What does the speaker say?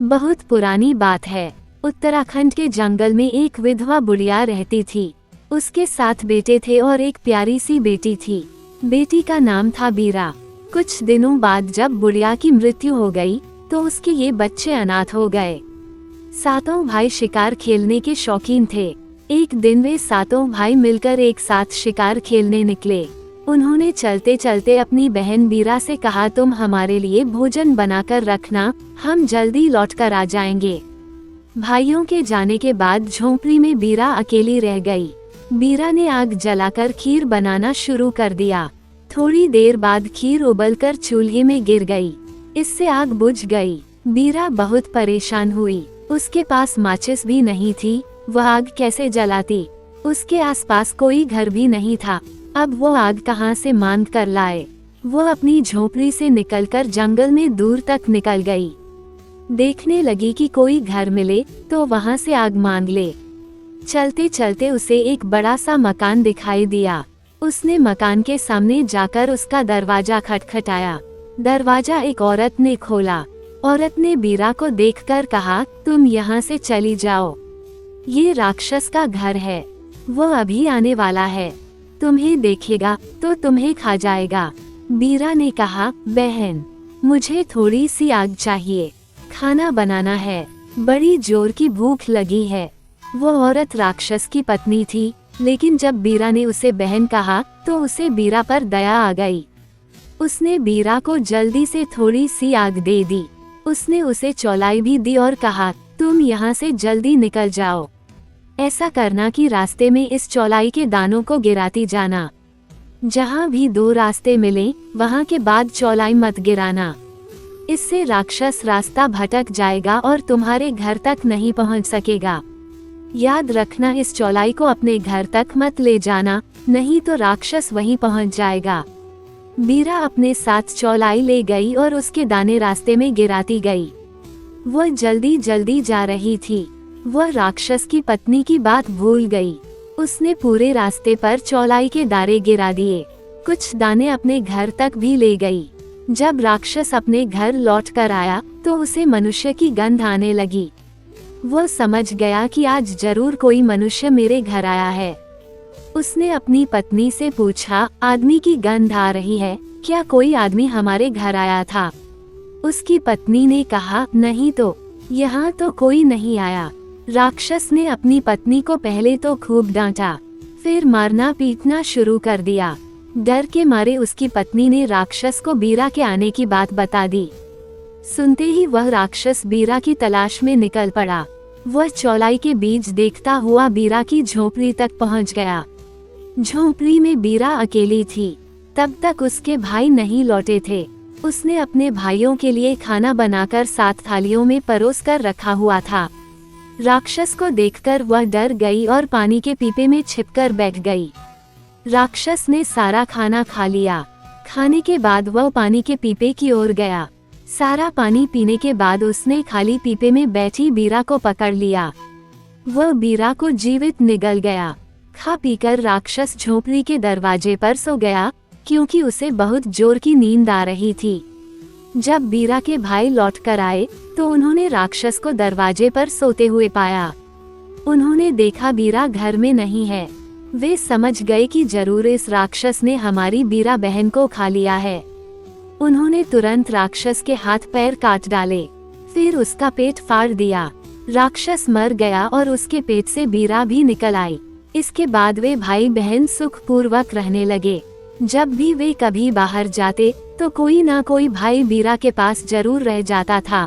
बहुत पुरानी बात है। उत्तराखंड के जंगल में एक विधवा बुढ़िया रहती थी। उसके 7 बेटे थे और एक प्यारी सी बेटी थी। बेटी का नाम था बीरा। कुछ दिनों बाद जब बुढ़िया की मृत्यु हो गई तो उसके ये बच्चे अनाथ हो गए। सातों भाई शिकार खेलने के शौकीन थे। एक दिन वे सातों भाई मिलकर एक साथ शिकार खेलने निकले। उन्होंने चलते चलते अपनी बहन बीरा से कहा, तुम हमारे लिए भोजन बनाकर रखना, हम जल्दी लौटकर आ जाएंगे। भाइयों के जाने के बाद झोंपड़ी में बीरा अकेली रह गई। बीरा ने आग जलाकर खीर बनाना शुरू कर दिया। थोड़ी देर बाद खीर उबलकर चूल्हे में गिर गई। इससे आग बुझ गई। बीरा बहुत परेशान हुई। उसके पास माचिस भी नहीं थी। वह आग कैसे जलाती? उसके आसपास कोई घर भी नहीं था। अब वो आग कहाँ से मांग कर लाए? वो अपनी झोपड़ी से निकलकर जंगल में दूर तक निकल गई। देखने लगी कि कोई घर मिले तो वहाँ से आग मांग ले। चलते चलते उसे एक बड़ा सा मकान दिखाई दिया। उसने मकान के सामने जाकर उसका दरवाजा खटखटाया। दरवाजा एक औरत ने खोला। औरत ने बीरा को देखकर कहा, तुम यहाँ से चली जाओ, ये राक्षस का घर है, वो अभी आने वाला है, तुम्हें देखेगा तो तुम्हें खा जाएगा। बीरा ने कहा, बहन मुझे थोड़ी सी आग चाहिए, खाना बनाना है, बड़ी जोर की भूख लगी है। वो औरत राक्षस की पत्नी थी, लेकिन जब बीरा ने उसे बहन कहा तो उसे बीरा पर दया आ गई। उसने बीरा को जल्दी से थोड़ी सी आग दे दी। उसने उसे चौलाई भी दी और कहा, तुम यहाँ से जल्दी निकल जाओ। ऐसा करना कि रास्ते में इस चौलाई के दानों को गिराती जाना। जहाँ भी 2 रास्ते मिले वहाँ के बाद चौलाई मत गिराना। इससे राक्षस रास्ता भटक जाएगा और तुम्हारे घर तक नहीं पहुँच सकेगा। याद रखना, इस चौलाई को अपने घर तक मत ले जाना, नहीं तो राक्षस वहीं पहुँच जाएगा। बीरा अपने साथ चौलाई ले गई और उसके दाने रास्ते में गिराती गई। वह जल्दी जल्दी जा रही थी। वह राक्षस की पत्नी की बात भूल गई। उसने पूरे रास्ते पर चौलाई के दाने गिरा दिए। कुछ दाने अपने घर तक भी ले गई। जब राक्षस अपने घर लौट कर आया तो उसे मनुष्य की गंध आने लगी। वह समझ गया कि आज जरूर कोई मनुष्य मेरे घर आया है। उसने अपनी पत्नी से पूछा, आदमी की गंध आ रही है, क्या कोई आदमी हमारे घर आया था? उसकी पत्नी ने कहा, नहीं तो, यहाँ तो कोई नहीं आया। राक्षस ने अपनी पत्नी को पहले तो खूब डांटा, फिर मारना पीटना शुरू कर दिया। डर के मारे उसकी पत्नी ने राक्षस को बीरा के आने की बात बता दी। सुनते ही वह राक्षस बीरा की तलाश में निकल पड़ा। वह चौलाई के बीज देखता हुआ बीरा की झोपड़ी तक पहुंच गया। झोपड़ी में बीरा अकेली थी। तब तक उसके भाई नहीं लौटे थे। उसने अपने भाइयों के लिए खाना बनाकर 7 थालियों में परोस कर रखा हुआ था। राक्षस को देखकर वह डर गई और पानी के पीपे में छिपकर बैठ गई। राक्षस ने सारा खाना खा लिया। खाने के बाद वह पानी के पीपे की ओर गया। सारा पानी पीने के बाद उसने खाली पीपे में बैठी बीरा को पकड़ लिया। वह बीरा को जीवित निगल गया। खा पीकर राक्षस झोपड़ी के दरवाजे पर सो गया, क्योंकि उसे बहुत जोर की नींद आ रही थी। जब बीरा के भाई लौट कर आए तो उन्होंने राक्षस को दरवाजे पर सोते हुए पाया। उन्होंने देखा बीरा घर में नहीं है। वे समझ गए कि जरूर इस राक्षस ने हमारी बीरा बहन को खा लिया है। उन्होंने तुरंत राक्षस के हाथ पैर काट डाले, फिर उसका पेट फाड़ दिया। राक्षस मर गया और उसके पेट से बीरा भी निकल आई। इसके बाद वे भाई बहन सुखपूर्वक रहने लगे। जब भी वे कभी बाहर जाते तो कोई ना कोई भाई बीरा के पास जरूर रह जाता था।